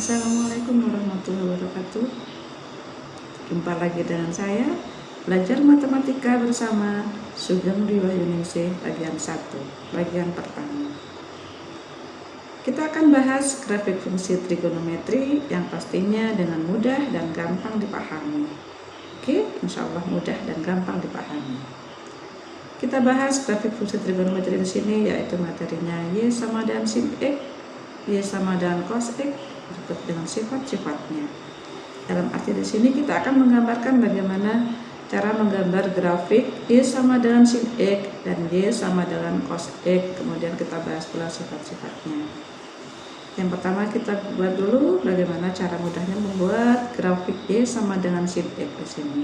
Assalamualaikum warahmatullahi wabarakatuh. Jumpa lagi dengan saya, belajar matematika bersama Sugeng Dwi Wahyuningsih bagian 1, bagian pertama. Kita akan bahas grafik fungsi trigonometri yang pastinya dengan mudah dan gampang dipahami. Oke, insya Allah mudah dan gampang dipahami. Kita bahas grafik fungsi trigonometri di sini, yaitu materinya Y sama dengan sin X, Y sama dengan cos X, berikut dengan sifat-sifatnya. Dalam arti di sini kita akan menggambarkan bagaimana cara menggambar grafik Y sama dengan sin X dan Y sama dengan cos X. Kemudian kita bahas pula sifat-sifatnya. Yang pertama kita buat dulu bagaimana cara mudahnya membuat grafik Y sama dengan sin X di sini.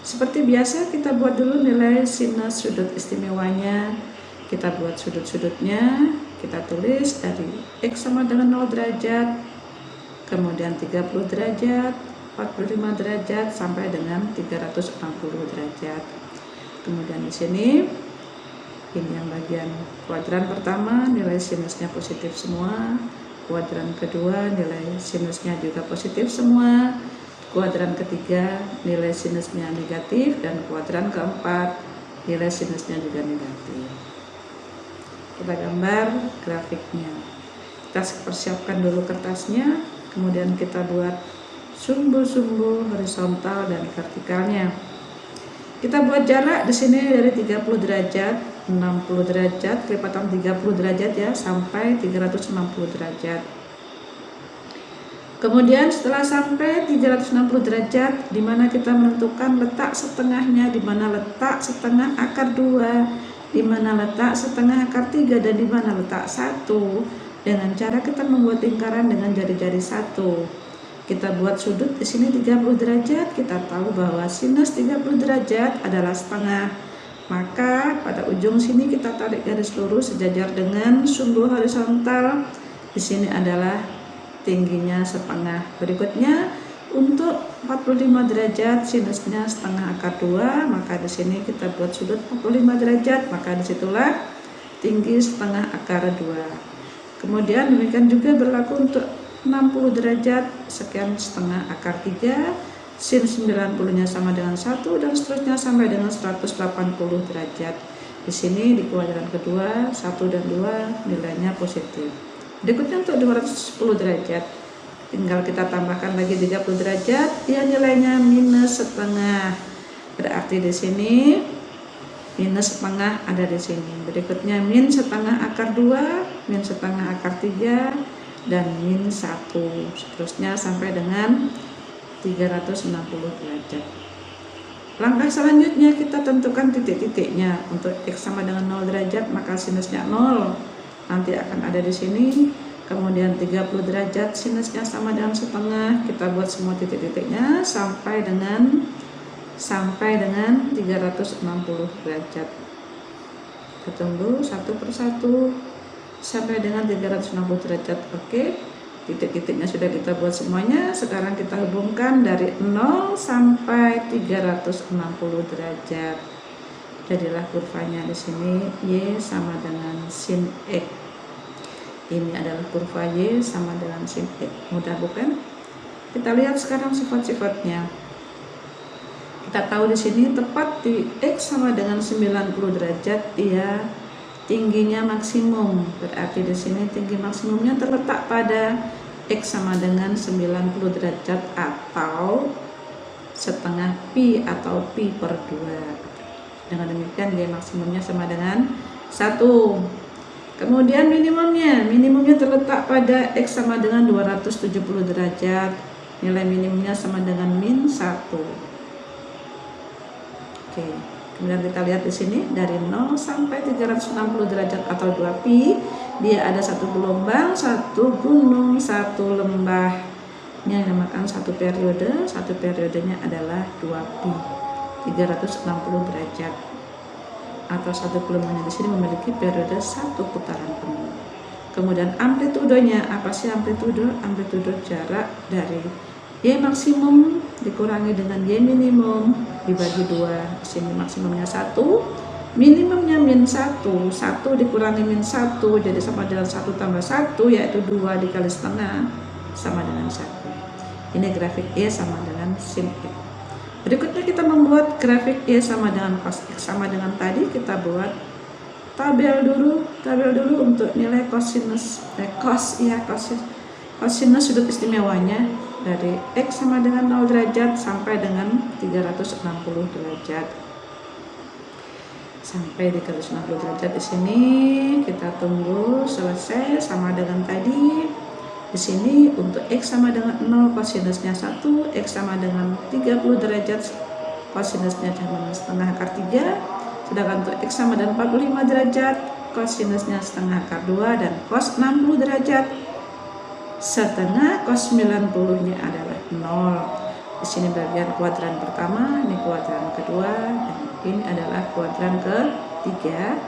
Seperti biasa kita buat dulu nilai sinus sudut istimewanya. Kita buat sudut-sudutnya, kita tulis dari X sama dengan 0 derajat, kemudian 30 derajat, 45 derajat, sampai dengan 360 derajat. Kemudian di sini, ini yang bagian kuadran pertama, nilai sinusnya positif semua. Kuadran kedua, nilai sinusnya juga positif semua. Kuadran ketiga, nilai sinusnya negatif, dan kuadran keempat, nilai sinusnya juga negatif. Kita gambar grafiknya. Kita persiapkan dulu kertasnya, kemudian kita buat sumbu-sumbu horizontal dan vertikalnya. Kita buat jarak di sini dari 30 derajat, 60 derajat, kelipatan 30 derajat ya, sampai 360 derajat. Kemudian setelah sampai 360 derajat, di mana kita menentukan letak setengahnya, di mana letak setengah akar 2, di mana letak setengah akar 3, dan di mana letak 1. Dengan cara kita membuat lingkaran dengan jari-jari 1. Kita buat sudut di sini 30 derajat, kita tahu bahwa sinus 30 derajat adalah setengah. Maka pada ujung sini kita tarik garis lurus sejajar dengan sumbu horizontal. Di sini adalah tingginya setengah. Berikutnya untuk 45 derajat sinusnya setengah akar 2, maka di sini kita buat sudut 45 derajat, maka disitulah tinggi setengah akar 2. Kemudian demikian juga berlaku untuk 60 derajat, sekian setengah akar 3, sin 90-nya sama dengan 1, dan seterusnya sampai dengan 180 derajat. Di sini di kuadran kedua 1 dan 2 nilainya positif. Berikutnya untuk 210 derajat, tinggal kita tambahkan lagi 30 derajat, dia nilainya minus setengah. Berarti di sini minus setengah ada di sini. Berikutnya min setengah akar 2, min setengah akar 3, dan min 1. Seterusnya sampai dengan 360 derajat. Langkah selanjutnya kita tentukan titik-titiknya. Untuk X sama dengan 0 derajat, maka sinusnya 0. Nanti akan ada di sini. Kemudian 30 derajat sinusnya sama dengan setengah. Kita buat semua titik-titiknya sampai dengan 360 derajat. Kita tunggu satu persatu sampai dengan 360 derajat. Oke, titik-titiknya sudah kita buat semuanya. Sekarang kita hubungkan dari 0 sampai 360 derajat. Jadilah kurvanya di sini Y sama dengan sin X. Ini adalah kurva Y sama dengan sin X. Mudah bukan? Kita lihat sekarang sifat-sifatnya. Kita tahu di sini tepat di X sama dengan 90 derajat, dia tingginya maksimum. Berarti di sini tinggi maksimumnya terletak pada X sama dengan 90 derajat atau setengah pi atau pi per 2. Dengan demikian dia maksimumnya sama dengan 1. Kemudian minimumnya terletak pada X sama dengan 270 derajat. Nilai minimumnya sama dengan min 1. Oke. Kemudian kita lihat di sini dari 0 sampai 360 derajat atau 2 pi, dia ada satu gelombang, satu gunung, satu lembah. Ini yang dinamakan satu periode. Satu periodenya adalah 2 pi. 360 derajat atau satu gelombangnya di sini memiliki periode 1 putaran penuh. Kemudian amplitudenya, apa sih amplitudo? Amplitudo jarak dari Y maksimum dikurangi dengan Y minimum dibagi 2. Di sini maksimumnya 1, minimumnya min 1. 1 dikurangi min 1 jadi sama dengan 1 tambah 1, yaitu 2 dikali setengah. sama dengan 1. Ini grafik Y sama dengan sin X. Berikutnya kita membuat grafik Y sama dengan cos X. Sama dengan tadi, kita buat tabel dulu untuk nilai cosinus sudut istimewanya dari X sama dengan 0 derajat sampai dengan 360 derajat. Sampai 360 derajat di sini kita tunggu selesai sama dengan tadi. Di sini untuk X sama dengan 0 cosinusnya 1, X sama dengan 30 derajat cosinusnya sama setengah akar 3, sedangkan untuk X sama dengan 45 derajat cosinusnya setengah akar 2, dan cos 60 derajat setengah cos 90-nya adalah 0. Di sini bagian kuadran pertama, ini kuadran kedua, dan ini adalah kuadran ketiga,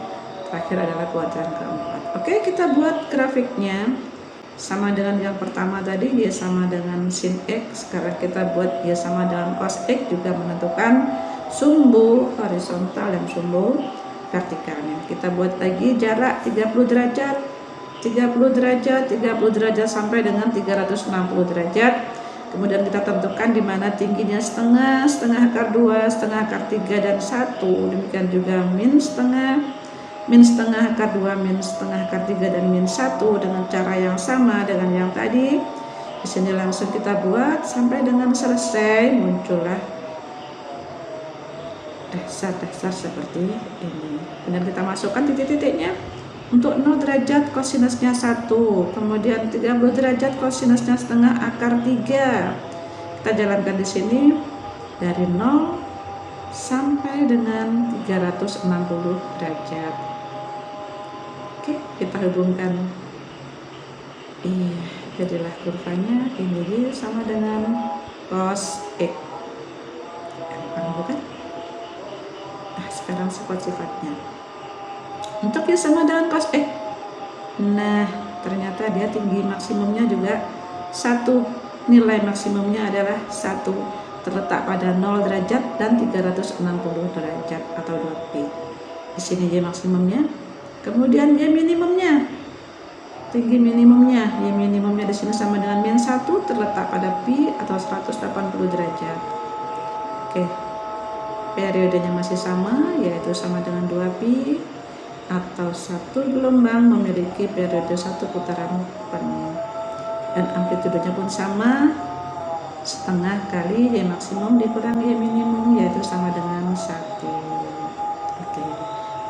terakhir adalah kuadran keempat. Oke, kita buat grafiknya. Sama dengan yang pertama tadi, Y sama dengan sin X. Sekarang kita buat Y sama dengan cos X, juga menentukan sumbu horizontal dan sumbu vertikalnya. Kita buat lagi jarak 30 derajat sampai dengan 360 derajat. Kemudian kita tentukan di mana tingginya setengah akar 2, setengah akar 3, dan 1. Demikian juga min setengah akar 2, min setengah akar 3, dan min 1 dengan cara yang sama dengan yang tadi. Di sini langsung kita buat sampai dengan selesai, muncullah dasar seperti ini. Kemudian kita masukkan titik-titiknya. Untuk 0 derajat kosinusnya 1, kemudian 30 derajat kosinusnya setengah akar 3. Kita jalankan di sini dari 0 sampai dengan 360 derajat. Oke, kita hubungkan. Jadilah kurvanya ini Y sama dengan cos X. Gampang bukan? Nah, sekarang sifat-sifatnya. Untuk Y sama dengan cos X, nah ternyata dia tinggi maksimumnya juga 1. Nilai maksimumnya adalah 1, terletak pada 0 derajat dan 360 derajat atau 2pi. Di sini Y maksimumnya. Kemudian Y minimumnya, tinggi minimumnya, Y minimumnya di sini sama dengan min 1, terletak pada pi atau 180 derajat. Oke, periodenya masih sama, yaitu sama dengan 2pi, atau satu gelombang memiliki periode 1 putaran penuh. Dan amplitudenya pun sama, setengah kali Y maksimum dikurangi Y minimum, yaitu sama dengan 1. Oke,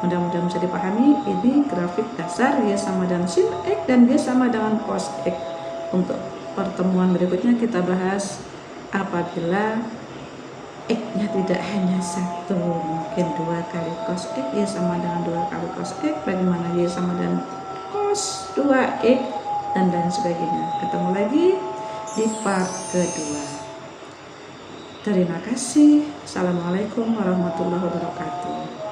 mudah-mudahan bisa dipahami. Ini grafik dasar Y sama dengan sin X dan Y sama dengan cos X. Untuk pertemuan berikutnya kita bahas apabila X-nya tidak hanya 1, mungkin 2 kali cos X, Y sama dengan 2 kali cos X, bagaimana Y sama dengan cos 2X, dan lain sebagainya. Ketemu lagi di part kedua. Terima kasih. Assalamualaikum warahmatullahi wabarakatuh.